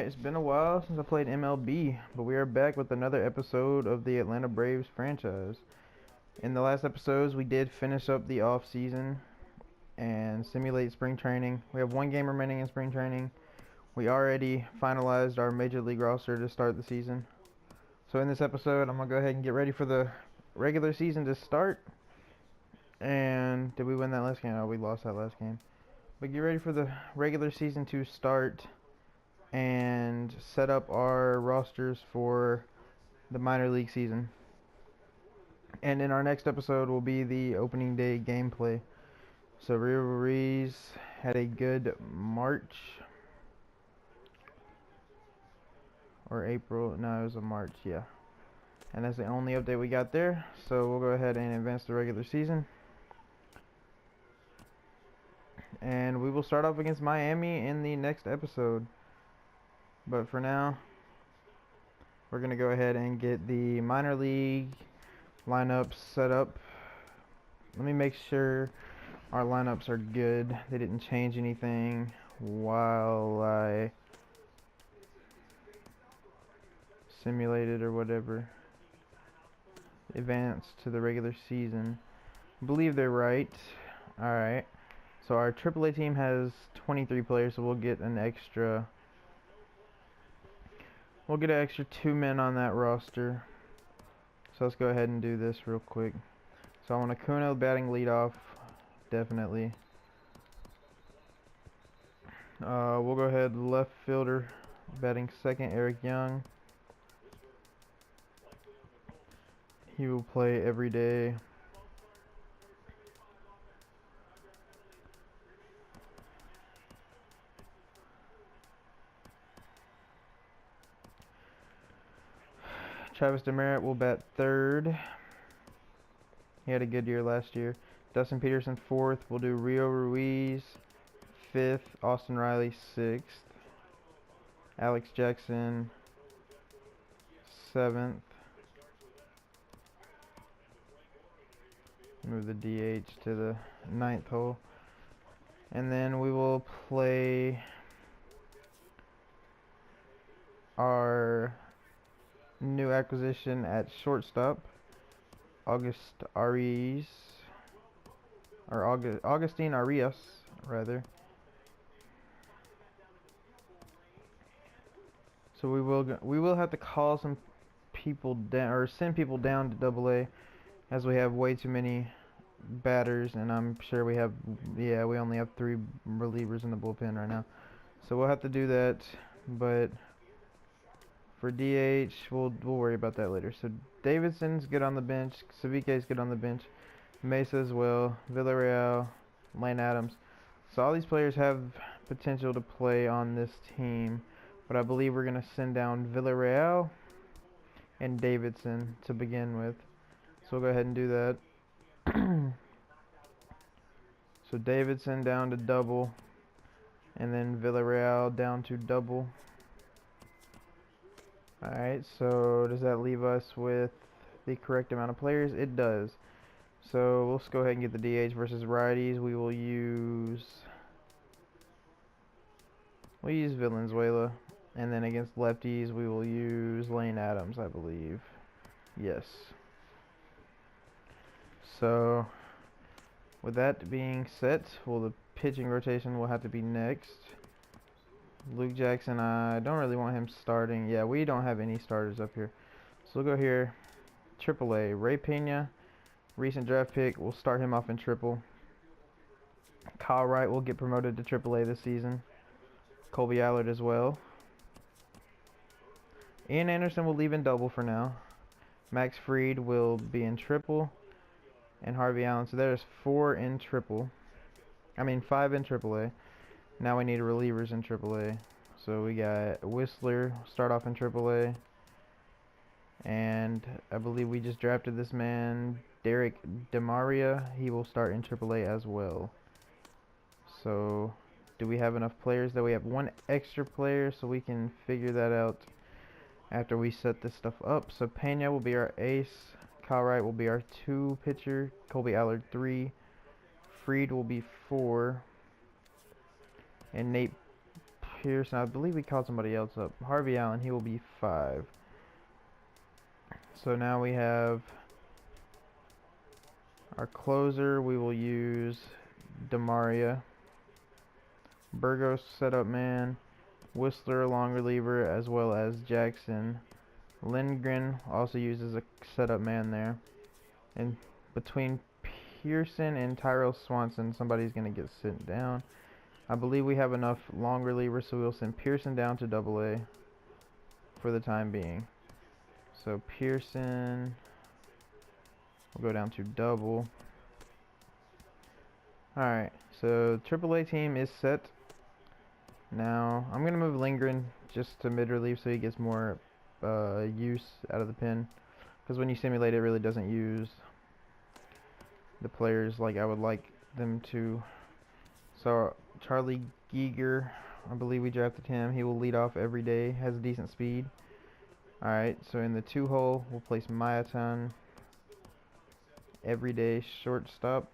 Alright, it's been a while since I played MLB, but we are back with another episode of the Atlanta Braves franchise. In the last episodes, we did finish up the off season and simulate spring training. We have one game remaining in spring training. We already finalized our Major League roster to start the season. So in this episode, I'm going to go ahead and get ready for the regular season to start. And did we win that last game? Oh, we lost that last game. But get ready for the regular season to start and set up our rosters for the minor league season. And in our next episode will be the opening day gameplay. So Rio Ruiz had a good March or April. No, it was a March, yeah. And that's the only update we got there. So we'll go ahead and advance the regular season. And we will start off against Miami in the next episode. But for now, we're going to go ahead and get the minor league lineups set up. Let me make sure our lineups are good. They didn't change anything while I simulated or whatever. Advance to the regular season. I believe they're right. Alright. So our AAA team has 23 players, so we'll get an extra 2 men on that roster. So let's go ahead and do this real quick. So I want Acuna batting leadoff, definitely. We'll go ahead left fielder batting second, Eric Young. He will play every day. Travis Demeritte will bat third. He had a good year last year. Dustin Peterson fourth. We'll do Rio Ruiz fifth. Austin Riley sixth. Alex Jackson seventh. Move the DH to the ninth hole. And then we will play our new acquisition at shortstop, Augustine Arias, rather. So we will have to call some people down or send people down to AA, as we have way too many batters, and I'm sure we only have 3 relievers in the bullpen right now. So we'll have to do that, but for DH, we'll worry about that later. So Davidson's good on the bench. Savike's good on the bench. Mesa as well. Villarreal, Lane Adams. So all these players have potential to play on this team, but I believe we're going to send down Villarreal and Davidson to begin with. So we'll go ahead and do that. So Davidson down to double, and then Villarreal down to double. Alright, so does that leave us with the correct amount of players? It does. So let's go ahead and get the DH versus righties. We'll use Valenzuela. And then against lefties, we will use Lane Adams, I believe. Yes. So with that being set, the pitching rotation will have to be next. Luke Jackson, I don't really want him starting. Yeah, we don't have any starters up here. So we'll go here. AAA, Ray Pena, recent draft pick. We'll start him off in triple. Kyle Wright will get promoted to AAA this season. Colby Allard as well. Ian Anderson will leave in double for now. Max Fried will be in triple. And Harvey Allen. So there's 5 in AAA. Now we need relievers in AAA. So we got Whistler start off in AAA. And I believe we just drafted this man, Derek DeMaria. He will start in AAA as well. So do we have enough players? That we have 1 extra player, so we can figure that out after we set this stuff up. So Pena will be our ace. Kyle Wright will be our 2 pitcher. Colby Allard 3. Fried will be 4. And Nate Pearson. I believe we called somebody else up. Harvey Allen, he will be 5. So now we have our closer. We will use Demaria. Burgos setup man. Whistler long reliever, as well as Jackson. Lindgren also uses a setup man there. And between Pearson and Tyrell Swanson, somebody's going to get sent down. I believe we have enough long relievers, so we'll send Pearson down to AA for the time being. So Pearson will go down to double. Alright, so AAA team is set. Now, I'm going to move Lindgren just to mid-relief so he gets more use out of the pen. Because when you simulate, it really doesn't use the players like I would like them to. So, Charlie Giger, I believe we drafted him. He will lead off every day, has decent speed. Alright, so in the 2-hole, we'll place Mayaton, everyday shortstop.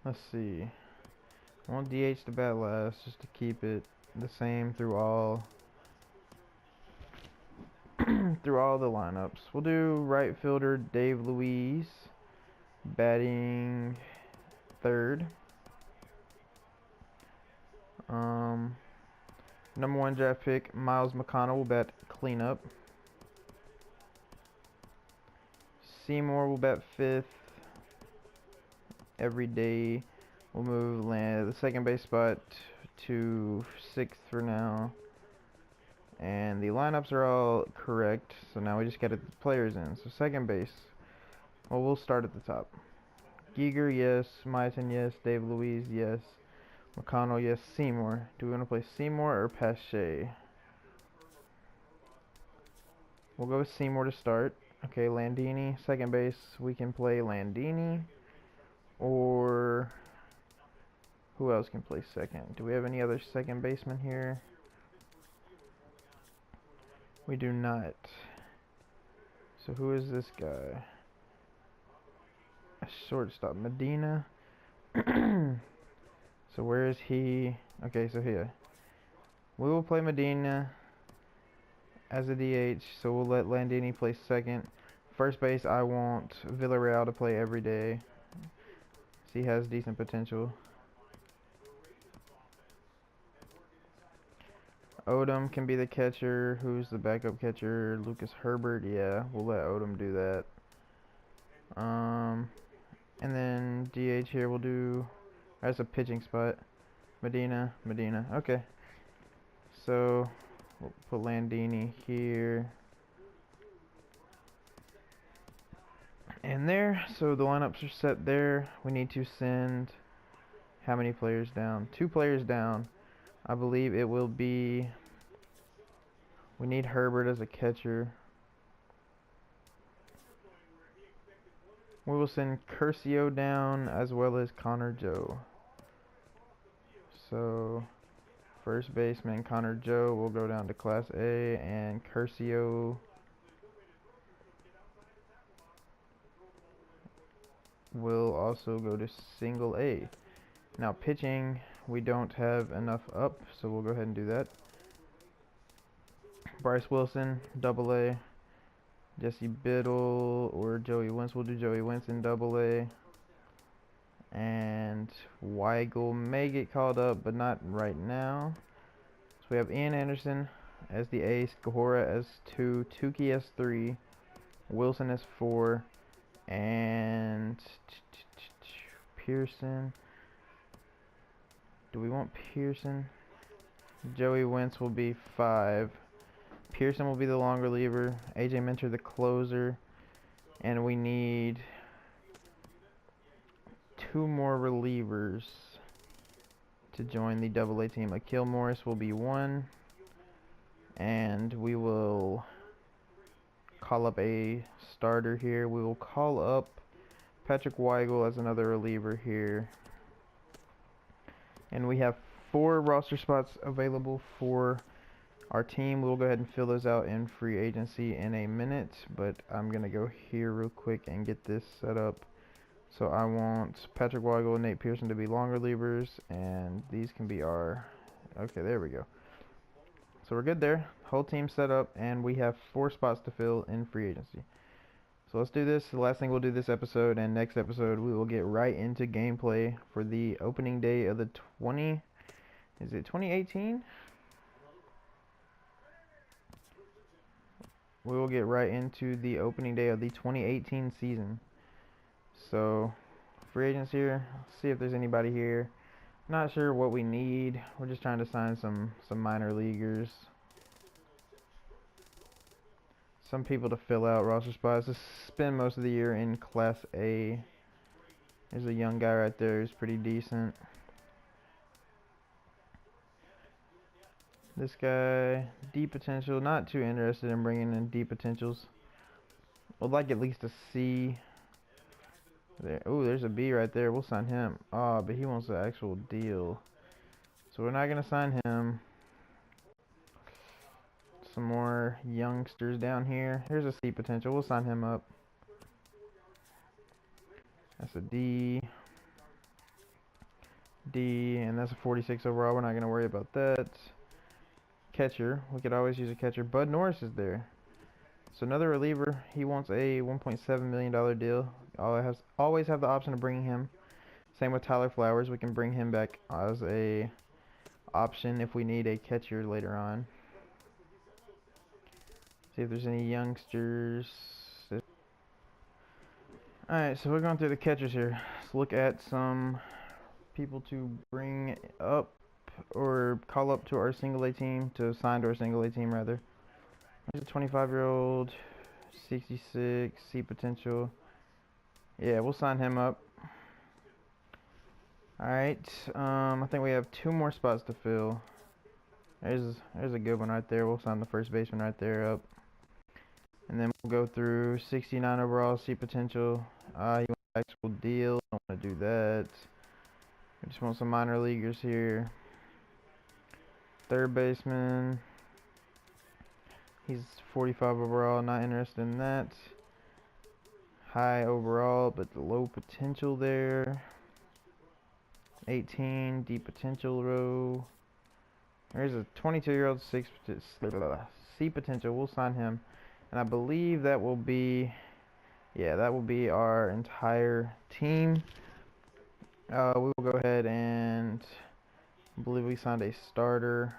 Let's see. I want DH to bat last just to keep it the same through all through all the lineups. We'll do right fielder Dave Louise, batting 3rd. Number 1 draft pick Miles McConnell will bat cleanup. Seymour will bat 5th. Every day we'll move the second base spot to 6th for now. And the lineups are all correct, so now we just got to get the players in. So second base, well, we'll start at the top. Giger, yes. Mayaton, yes. Dave Louise, yes. McConnell, yes. Seymour. Do we want to play Seymour or Pache? We'll go with Seymour to start. Okay, Landini. Second base, we can play Landini. Or who else can play second? Do we have any other second baseman here? We do not. So who is this guy? A shortstop, Medina. So where is he? Okay, so here. We will play Medina as a DH, so we'll let Landini play second. First base, I want Villarreal to play every day. He has decent potential. Odom can be the catcher. Who's the backup catcher? Lucas Herbert. Yeah, we'll let Odom do that. And then DH here we'll do. That's a pitching spot. Medina. Okay. So we'll put Landini here. And there. So the lineups are set there. We need to send how many players down? 2 players down. I believe it will be. We need Herbert as a catcher. We will send Curcio down as well as Connor Joe. So first baseman Connor Joe will go down to Class A, and Curcio will also go to Single A. Now pitching, we don't have enough up, so we'll go ahead and do that. Bryce Wilson, Double A. Jesse Biddle or Joey Wentz. We'll do Joey Wentz in Double A. And Weigel may get called up, but not right now. So we have Ian Anderson as the ace, Cahora as 2, Tukey as 3, Wilson as 4, and Pearson. Do we want Pearson? Joey Wentz will be 5. Pearson will be the long reliever. AJ Minter the closer. And we need 2 more relievers to join the Double A team. Akil Morris will be 1. And we will call up a starter here. We will call up Patrick Weigel as another reliever here. And we have 4 roster spots available for our team. We'll go ahead and fill those out in free agency in a minute, but I'm going to go here real quick and get this set up So I want Patrick Weigel and Nate Pearson to be long relievers, and these can be our... Okay, there we go. So we're good there. Whole team set up, and we have 4 spots to fill in free agency. So let's do this. The last thing we'll do this episode, and next episode we will get right into gameplay for the opening day of the 20... Is it 2018? We will get right into the opening day of the 2018 season. So, free agents here. Let's see if there's anybody here. Not sure what we need. We're just trying to sign some minor leaguers. Some people to fill out roster spots. To spend most of the year in Class A. There's a young guy right there who's pretty decent. This guy, deep potential. Not too interested in bringing in deep potentials. Would like at least a C. There. Ooh, there's a B right there. We'll sign him. Oh, but he wants the actual deal. So we're not going to sign him. Some more youngsters down here. Here's a C potential. We'll sign him up. That's a D. D, and that's a 46 overall. We're not going to worry about that. Catcher. We could always use a catcher. Bud Norris is there. So another reliever. He wants a $1.7 million deal. Always have the option of bringing him. Same with Tyler Flowers. We can bring him back as a option if we need a catcher later on. See if there's any youngsters. Alright, so we're going through the catchers here. Let's look at some people to bring up or call up to our single A team, to sign to our single A team rather. There's a 25-year-old, 66, C potential. Yeah, we'll sign him up. Alright, I think we have 2 more spots to fill. There's a good one right there. We'll sign the first baseman right there up. And then we'll go through 69 overall, C potential. You want an actual deal? Don't want to do that. We just want some minor leaguers here. Third baseman. He's 45 overall. Not interested in that. High overall, but low potential there. 18, deep potential row. There's a 22-year-old C potential. We'll sign him. And I believe that will be, yeah, that will be our entire team. We will go ahead and, I believe we signed a starter.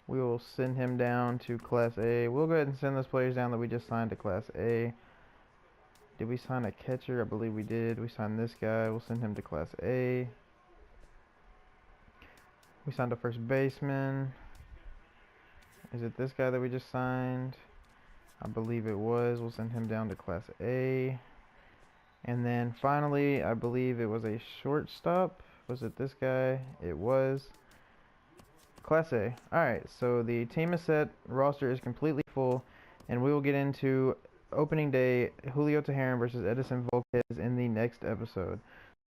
We will send him down to Class A. We'll go ahead and send those players down that we just signed to Class A. Did we sign a catcher? I believe we did. We signed this guy. We'll send him to Class A. We signed a first baseman. Is it this guy that we just signed? I believe it was. We'll send him down to Class A. And then finally, I believe it was a shortstop. Was it this guy? It was. Class A. Alright, so the team is set. Roster is completely full. And we will get into opening day, Julio Teheran versus Edison Volquez in the next episode.